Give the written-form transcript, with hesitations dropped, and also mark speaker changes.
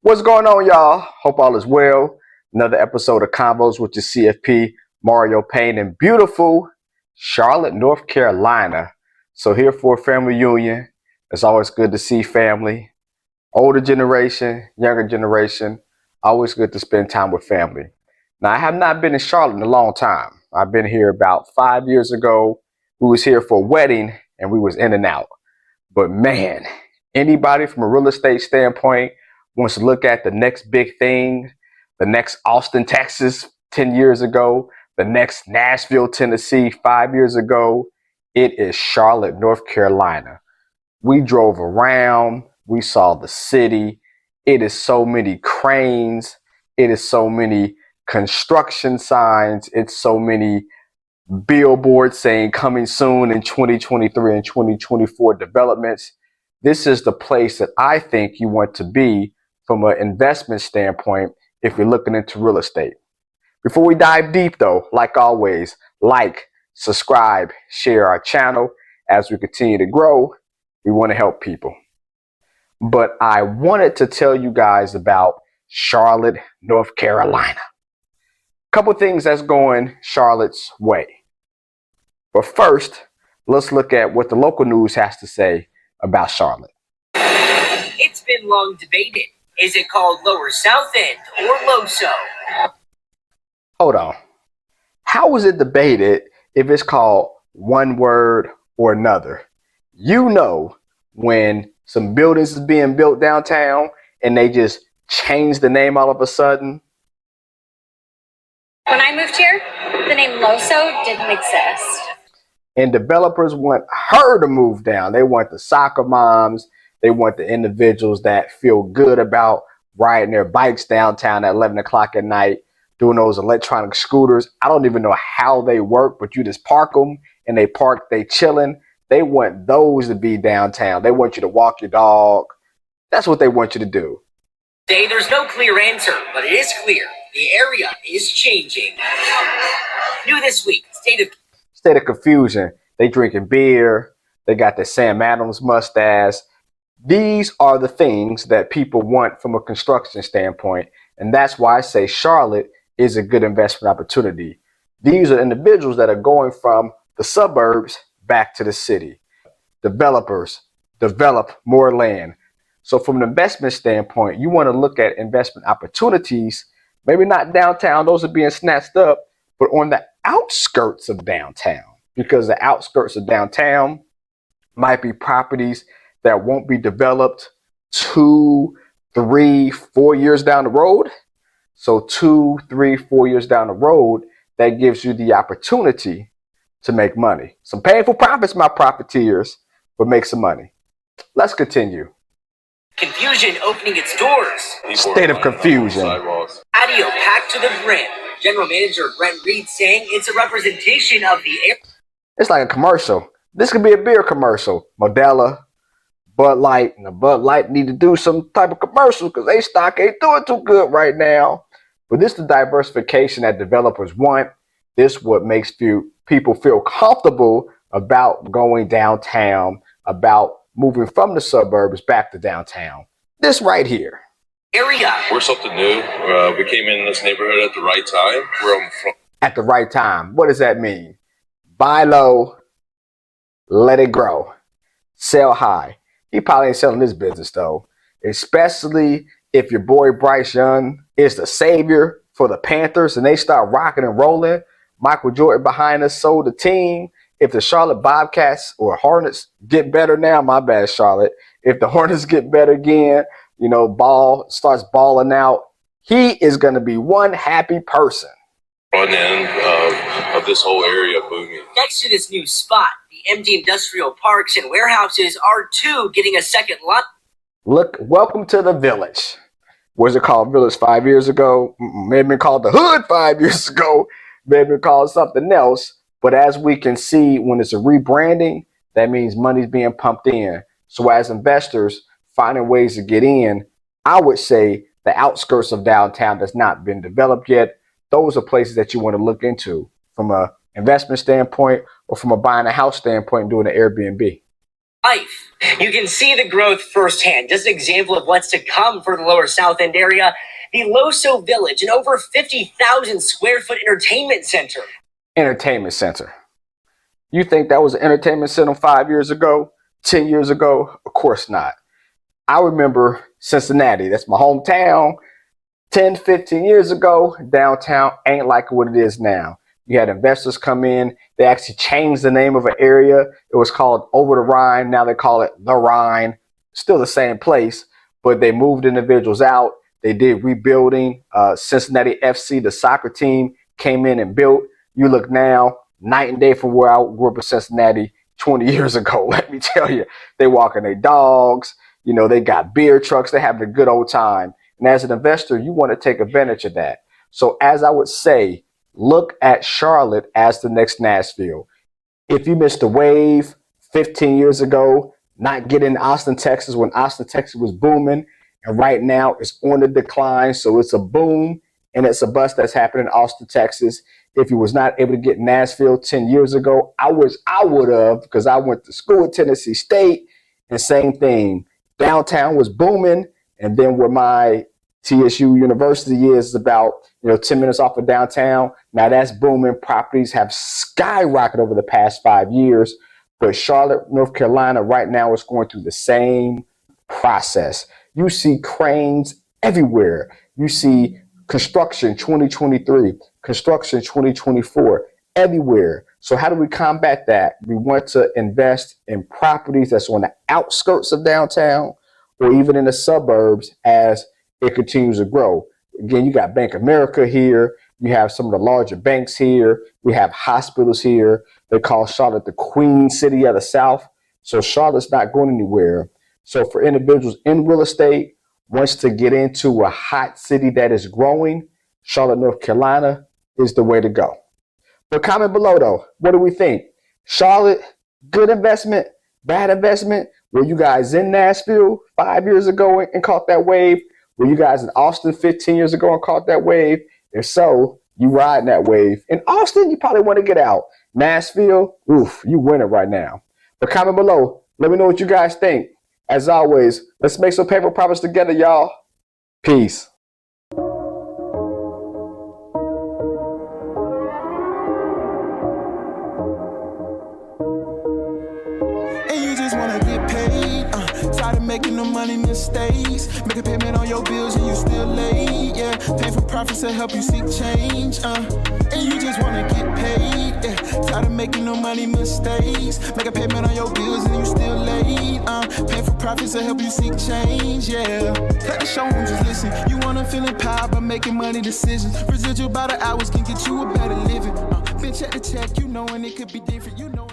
Speaker 1: What's going on, y'all? Hope all is well. Another episode of Convos with your CFP, Mario Payne, in beautiful Charlotte, North Carolina. So here for a family reunion. It's always good to see family. Older generation, younger generation. Always good to spend time with family. Now, I have not been in Charlotte in a long time. I've been here about 5 years ago. We was here for a wedding and we was in and out. But man, anybody from a real estate standpoint wants to look at the next big thing, the next Austin, Texas 10 years ago, the next Nashville, Tennessee 5 years ago, it is Charlotte, North Carolina. We drove around, we saw the city. It is so many cranes. It is so many construction signs. It's so many billboards saying coming soon in 2023 and 2024 developments. This is the place that I think you want to be from an investment standpoint if you're looking into real estate. Before we dive deep though, like always, like, subscribe, share our channel. As we continue to grow, we want to help people. But I wanted to tell you guys about Charlotte, North Carolina. Couple things that's going Charlotte's way. But first, let's look at what the local news has to say about Charlotte.
Speaker 2: It's been long debated. Is it called Lower South End or LoSo?
Speaker 1: Hold on. How is it debated if it's called one word or another? You know, when some buildings is being built downtown and they just change the name all of a sudden.
Speaker 3: When I moved here, the name LoSo didn't exist.
Speaker 1: And developers want her to move down. They want the soccer moms. They want the individuals that feel good about riding their bikes downtown at 11 o'clock at night, doing those electronic scooters. I don't even know how they work, but you just park them and they chilling. They want those to be downtown. They want you to walk your dog. That's what they want you to do.
Speaker 2: There's no clear answer, but it is clear. The area is changing. New this week,
Speaker 1: State of confusion. They drinking beer. They got the Sam Adams mustache. These are the things that people want from a construction standpoint. And that's why I say Charlotte is a good investment opportunity. These are individuals that are going from the suburbs back to the city. Developers develop more land. So from an investment standpoint, you want to look at investment opportunities, maybe not downtown, those are being snatched up, but on the outskirts of downtown, because the outskirts of downtown might be properties that won't be developed 2, 3, 4 years down the road. So 2, 3, 4 years down the road, that gives you the opportunity to make money. Some painful profits, my profiteers, but make some money. Let's continue.
Speaker 2: Confusion opening its doors.
Speaker 1: State of confusion.
Speaker 2: Patio packed to the brim. General Manager Brent Reed saying it's a representation of the air.
Speaker 1: It's like a commercial. This could be a beer commercial. Modelo, Bud Light, and the Bud Light need to do some type of commercial because they stock ain't doing too good right now. But this is the diversification that developers want. This is what makes people feel comfortable about going downtown, about moving from the suburbs back to downtown. This right here.
Speaker 2: Area.
Speaker 4: We're something new. We came in this neighborhood at the right time. Where I'm from.
Speaker 1: At the right time. What does that mean? Buy low, let it grow, sell high. He probably ain't selling this business though, especially if your boy Bryce Young is the savior for the Panthers and they start rocking and rolling. Michael Jordan behind us sold the team. If the Charlotte Bobcats or Hornets get better now, my bad, Charlotte. If the Hornets get better again, you know, ball starts balling out, he is going to be one happy person.
Speaker 4: Front end of this whole area booming.
Speaker 2: Next to this new spot, the MD Industrial Parks and Warehouses are too getting a second lot.
Speaker 1: Look, welcome to the Village. Was it called Village 5 years ago? May have been called the Hood 5 years ago. May have been called something else. But as we can see, when it's a rebranding, that means money's being pumped in. So as investors finding ways to get in, I would say the outskirts of downtown that's not been developed yet, those are places that you want to look into from an investment standpoint or from a buying a house standpoint and doing an Airbnb.
Speaker 2: life. You can see the growth firsthand. Just an example of what's to come for the lower South End area. The Loso Village, an over 50,000 square foot entertainment center.
Speaker 1: Entertainment center. You think that was an entertainment center 5 years ago, 10 years ago? Of course not. I remember Cincinnati. That's my hometown. 10, 15 years ago, downtown ain't like what it is now. You had investors come in. They actually changed the name of an area. It was called Over the Rhine. Now they call it the Rhine. Still the same place, but they moved individuals out. They did rebuilding. Cincinnati FC, the soccer team, came in and built. You look now, night and day from where I grew up in Cincinnati 20 years ago. Let me tell you, they walking their dogs. You know, they got beer trucks. They having a good old time. And as an investor, you want to take advantage of that. So as I would say, look at Charlotte as the next Nashville. If you missed the wave 15 years ago, not getting Austin, Texas, when Austin, Texas was booming, and right now it's on the decline. So it's a boom and it's a bust that's happening in Austin, Texas. If you was not able to get Nashville 10 years ago, I would have, because I went to school at Tennessee State, and same thing. Downtown was booming, and then where my TSU University is about 10 minutes off of downtown. Now that's booming. Properties have skyrocketed over the past 5 years. But Charlotte, North Carolina right now is going through the same process. You see cranes everywhere. You see construction 2023, construction 2024, everywhere. So how do we combat that? We want to invest in properties that's on the outskirts of downtown or even in the suburbs as it continues to grow. Again, you got Bank of America here. You have some of the larger banks here. We have hospitals here. They call Charlotte the Queen City of the South. So Charlotte's not going anywhere. So for individuals in real estate, wants to get into a hot city that is growing, Charlotte, North Carolina is the way to go. But comment below though, what do we think? Charlotte, good investment, bad investment? Were you guys in Nashville 5 years ago and caught that wave? Were you guys in Austin 15 years ago and caught that wave? If so, you riding that wave. In Austin, you probably want to get out. Nashville, oof, you winning right now. But comment below. Let me know what you guys think. As always, let's make some paper profits together, y'all. Peace.
Speaker 5: And you just wanna get paid, tired of making no money mistakes. Make a payment on your bills and you still late, yeah. Painful profits to help you seek change, and you just wanna get paid, yeah. Tired of making no money mistakes. Make a payment on your bills and you still late, painful profits to help you seek change, yeah. Cut the show and just listen. You wanna feel empowered by making money decisions. Residual by the hours can get you a better living. Been check to check, you know, and it could be different, you know.